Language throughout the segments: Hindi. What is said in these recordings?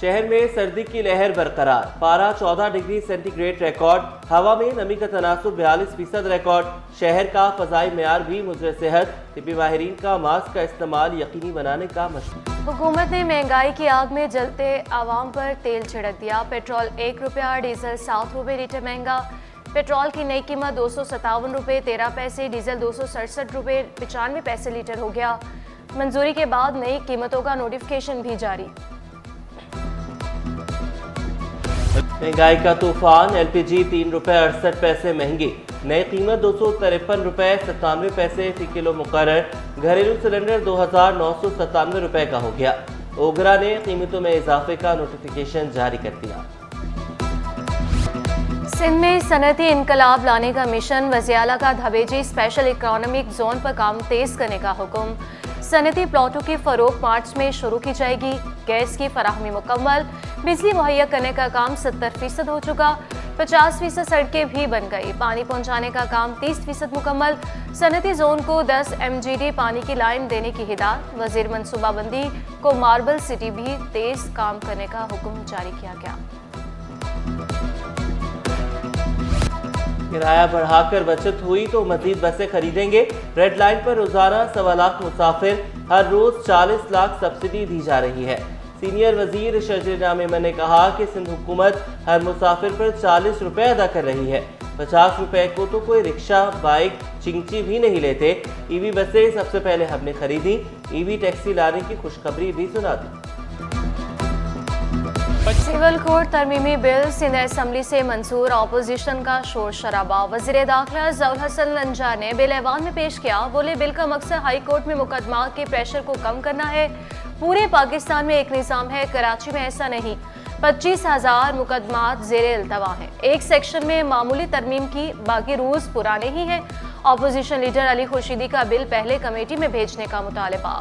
शहर में सर्दी की लहर बरकरार, पारा 14 डिग्री सेंटीग्रेड रिकॉर्ड, हवा में नमी का तनासुब 42% रिकॉर्ड। शहर का फजाई मेयार भी मुज़र सेहत, तिब्बी माहिरीन का मास्क का इस्तेमाल यकीनी बनाने का मशवरा। हुकूमत ने महंगाई की आग में जलते आवाम पर तेल छिड़क दिया। पेट्रोल 1 रुपया, डीजल 7 रुपये लीटर महंगा। पेट्रोल की नई कीमत 257 रुपये 13 पैसे, डीजल 267 रुपये 95 पैसे लीटर हो गया। मंजूरी के बाद नई कीमतों का नोटिफिकेशन भी जारी। महंगाई का तूफान, एलपीजी 3 रुपये 68 पैसे महंगी, नई कीमत 253 रुपये 97 पैसे फी किलो मुकर्रर। घरेलू सिलेंडर 2997 रुपये का हो गया। ओगरा ने कीमतों में इजाफे का नोटिफिकेशन जारी कर दिया। सिंध में सनती इनकलाब लाने का मिशन, वज़िर-ए-आला का धबेजी स्पेशल इकोनॉमिक जोन पर काम तेज करने का हुक्म। सनती प्लॉटों की फरोख्त मार्च में शुरू की जाएगी। गैस की फराहमी मुकम्मल, बिजली मुहैया करने का काम 70% हो चुका। 50% सड़कें भी बन गई। पानी पहुंचाने का काम 30% मुकम्मल। सनती जोन को 10 MGD पानी की लाइन देने की हिदायत। वजीर मनसूबाबंदी को मार्बल सिटी भी तेज काम करने का हुक्म जारी किया गया। किराया बढ़ाकर बचत हुई तो मजीद बसें खरीदेंगे। रेड लाइन पर रोजाना 1.25 लाख मुसाफिर, हर रोज 40 लाख सब्सिडी दी जा रही है। सीनियर वजीर शजरीना मेमन ने कहा कि सिंध हुकूमत हर मुसाफिर पर 40 रुपए अदा कर रही है। 50 रुपए को तो कोई रिक्शा, बाइक, चिंची भी नहीं लेते। ईवी बसें सबसे पहले हमने खरीदी। ईवी टैक्सी लाने की खुशखबरी भी सुना दी। सिविल कोड तरमीमी बिल सिंध असम्बली से मंजूर, अपोजिशन का शोर शराबा। वज़ीर दाखिला ज़ौल हसन लंजार ने बिल ऐवान में पेश किया। बोले बिल का मकसद हाई कोर्ट में मुकदमा के प्रेशर को कम करना है। पूरे पाकिस्तान में एक निज़ाम है, कराची में ऐसा नहीं। 25,000 मुकदमात ज़ेरे इल्तवा हैं। एक सेक्शन में मामूली तरमीम की, बाकी रूल्स पुराने ही हैं। अपोजिशन लीडर अली खुर्शीदी का बिल पहले कमेटी में भेजने का मुतालबा।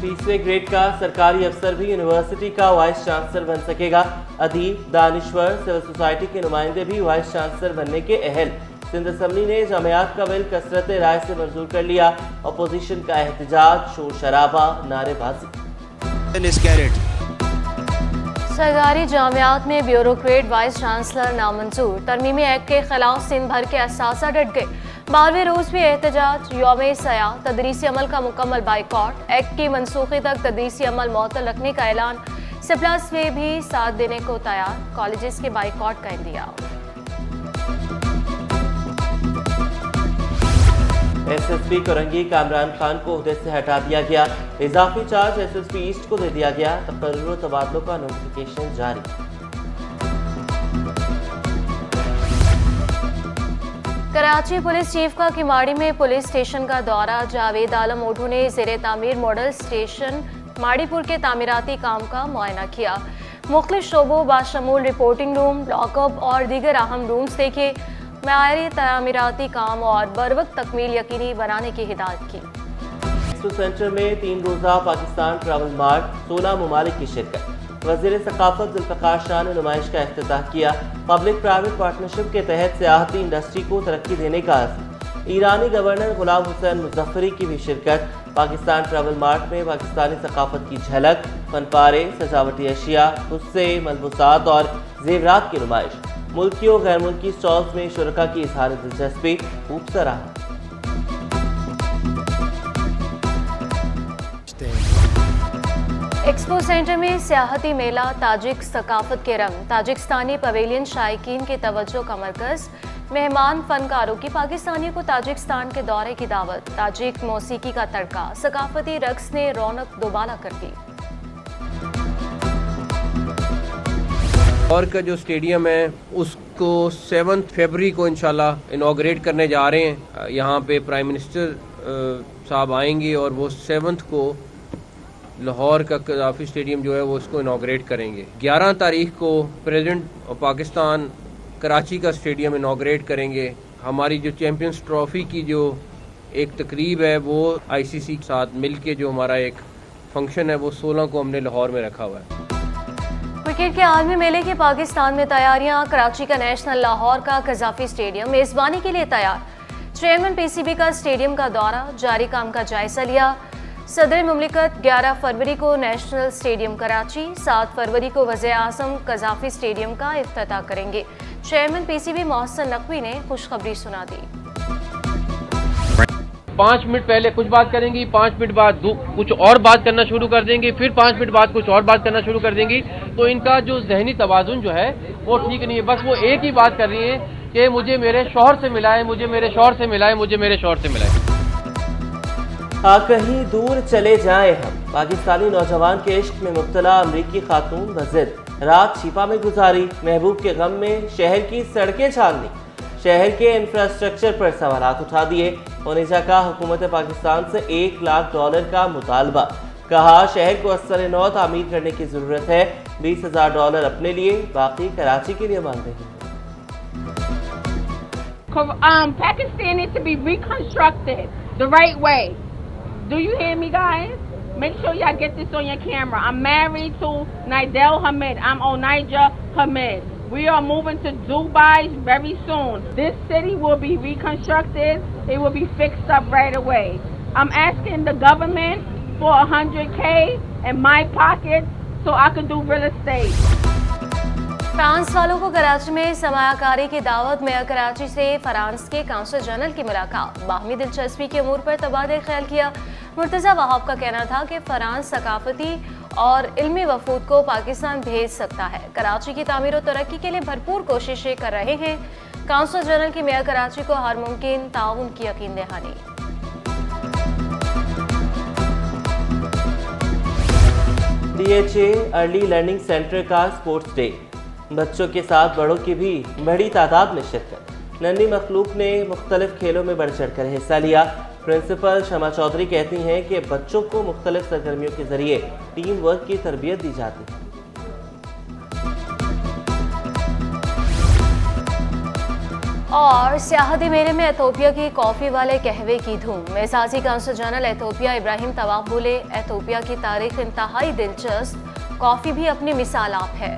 20वें ग्रेड का सरकारी अफसर भी यूनिवर्सिटी का वाइस चांसलर बन सकेगा। अदीब, दानिश्वर, सिविल सोसाइटी के नुमाइंदे भी वाइस चांसलर बनने के अहल। सिंध असम्बली ने जामियात का बिल कसरत राय से मंजूर कर लिया। अपोजिशन का एहतजाज, शोर शराबा, नारेबाजी। सरकारी जामियात में ब्यूरोक्रेट वाइस चांसलर नामंजूर। तरमीमी एक्ट के खिलाफ सिंध भर के असासा डट गए। 12वें रोज भी एहतजाज। यौम सया तदरीसी अमल का मुकम्मल बाइकॉट। एक्ट की मनसूखी तक तदरीसी अमल मुअत्तल रखने का ऐलान। सिप्लास में भी साथ देने को तैयार। कॉलेजेस के बाइकॉट का इंदिया। SSP कोरंगी कामरान खान को ओहदे से हटा दिया गया। इजाफी चार्ज SSP ईस्ट को दे दिया गया। तकर्रुर तबादलों का नोटिफिकेशन जारी। कराची पुलिस चीफ का किमाड़ी में पुलिस स्टेशन का दौरा। जावेद आलम ओढू ने ज़ेरे तामीर मॉडल स्टेशन माड़ीपुर के तामीराती काम का मुआयना किया। मुख्तलिफ शोबों बाशमूल रिपोर्टिंग रूम, लॉकअप और दीगर अहम रूम्स देखे। मयारी तामीराती काम और बरवक्त तकमील यकीनी बनाने की हिदायत की। एक्सपो सेंटर में 3 रोज़ा पाकिस्तान ट्रैवल मार्ट, 16 ममालिक की शिरकत। वज़ीर सकाफत जुल्फ़िकार शाह ने नुमाइश का इफ्तिताह किया। पब्लिक प्राइवेट पार्टनरशिप के तहत सियाहती इंडस्ट्री को तरक्की देने का अज़्म। ईरानी गवर्नर गुलाम हुसैन मुज़फ़्फ़री की भी शिरकत। पाकिस्तान ट्रैवल मार्ट में पाकिस्तानी सकाफत की झलक, फनपारे, सजावटी अशिया, हुस्से, मलबूसात और जेवरात की नुमाइश। मुल्की और गैर मुल्की स्टॉल्स में शुरका की इज़हार दिलचस्पी खूब सराहा। एक्सपो सेंटर में सियाहती मेला, ताजिक सकाफत के रंग, ताजिकिस्तानी पवेलियन शायकीन के तवज्जो का मरकज। मेहमान फनकारों की पाकिस्तानियों को ताजिकिस्तान के दौरे की दावत। ताजिक मौसीकी का तड़का, सकाफती रक्स ने रौनक दोबाला कर दी। और का जो स्टेडियम है उसको 7 फरवरी को इंशाल्लाह इनॉग्रेट करने जा रहे हैं। यहाँ पे प्राइम मिनिस्टर साहब आएंगे और वो 7 को लाहौर का कज़ाफ़ी स्टेडियम जो है वो उसको इनॉग्रेट करेंगे। 11 तारीख को प्रेसिडेंट ऑफ पाकिस्तान कराची का स्टेडियम इनॉग्रेट करेंगे। हमारी जो चैम्पियंस ट्रॉफ़ी की जो एक तकरीब है वो ICC के साथ मिल के जो हमारा एक फंक्शन है वो 16 को हमने लाहौर में रखा हुआ है। क्रिकेट के आलमी मेले की पाकिस्तान में तैयारियां। कराची का नेशनल लाहौर का कज़ाफ़ी स्टेडियम मेज़बानी के लिए तैयार। चेयरमैन पीसीबी का स्टेडियम का दौरा, जारी काम का जायजा लिया। सदर मुमलिकत 11 फरवरी को नेशनल स्टेडियम कराची, 7 फरवरी को वज़ीर-ए-आज़म कज़ाफ़ी स्टेडियम का इफ्तिताह करेंगे। चेयरमैन पीसीबी मोहसिन नकवी ने खुशखबरी सुना दी। 5 मिनट पहले कुछ बात करेंगी, 5 मिनट बाद कुछ और बात करना शुरू कर देंगी, फिर 5 मिनट बाद कुछ और बात करना शुरू कर देंगी। तो इनका जो जहनी तवाज़ुन जो है वो ठीक नहीं है। बस वो एक ही बात कर रही है कि मुझे मेरे शौहर से मिलाए, मुझे मेरे शौहर से मिलाए, मुझे मेरे शौहर से मिलाए। कहीं दूर चले जाएं हम। पाकिस्तानी नौजवान के इश्क में मुब्तला अमरीकी खातून बज़िद, रात छिपा में गुजारी, महबूब के गम में शहर की सड़कें छाननी, शहर के इंफ्रास्ट्रक्चर पर सवालात उठा दिए। ओनेजा का हुकूमत पाकिस्तान से $1 लाख का मुतालबा, कहा शहर को असर नौ तामीर करने की जरूरत है। $20,000 अपने लिए, बाकी कराची के लिए मांग रही है। Pakistan needs to be reconstructed the right way. Do you hear me, guys? Make sure y'all get this on your camera. I'm married to Nidal Hamid. I'm Onaija Hamid. We are moving to Dubai very soon. This city will be reconstructed. It will be fixed up right away. I'm asking the government for $100K in my pocket so I can do real estate. France वालों को कराची में सरमायाकारी की दावत। मेयर कराची से फ्रांस के काउंसिल जनरल की मुलाकात, बाहमी दिलचस्पी के अमूर पर तबादला ख्याल किया। मुर्तज़ा वहाब का कहना था कि फ्रांस सकाफती और इल्मी वफूद को पाकिस्तान भेज सकता है। कराची की तामीर और तरक्की के लिए भरपूर कोशिशें कर रहे हैं। काउंसिल जनरल की मेयर कराची को हर मुमकिन ताउन की यकीन दहानी। DHA अर्ली लर्निंग सेंटर का स्पोर्ट्स डे, बच्चों के साथ बड़ों की भी बड़ी तादाद में शिरकत। नन्ही मखलूक ने मुख्तलिफ खेलों में बढ़ चढ़ कर हिस्सा लिया। प्रिंसिपल शमा चौधरी कहती हैं कि बच्चों को मुख्तलिफ सरगर्मियों के जरिए टीम वर्क की तरबियत दी जाती है। और सियाहती मेले में एथोपिया की कॉफ़ी वाले कहवे की धूम। एहसासी काउंसिल जनरल एथोपिया इब्राहिम तवाब बोले, एथोपिया की तारीख इंतहाई दिलचस्प, कॉफ़ी भी अपनी मिसाल आप है।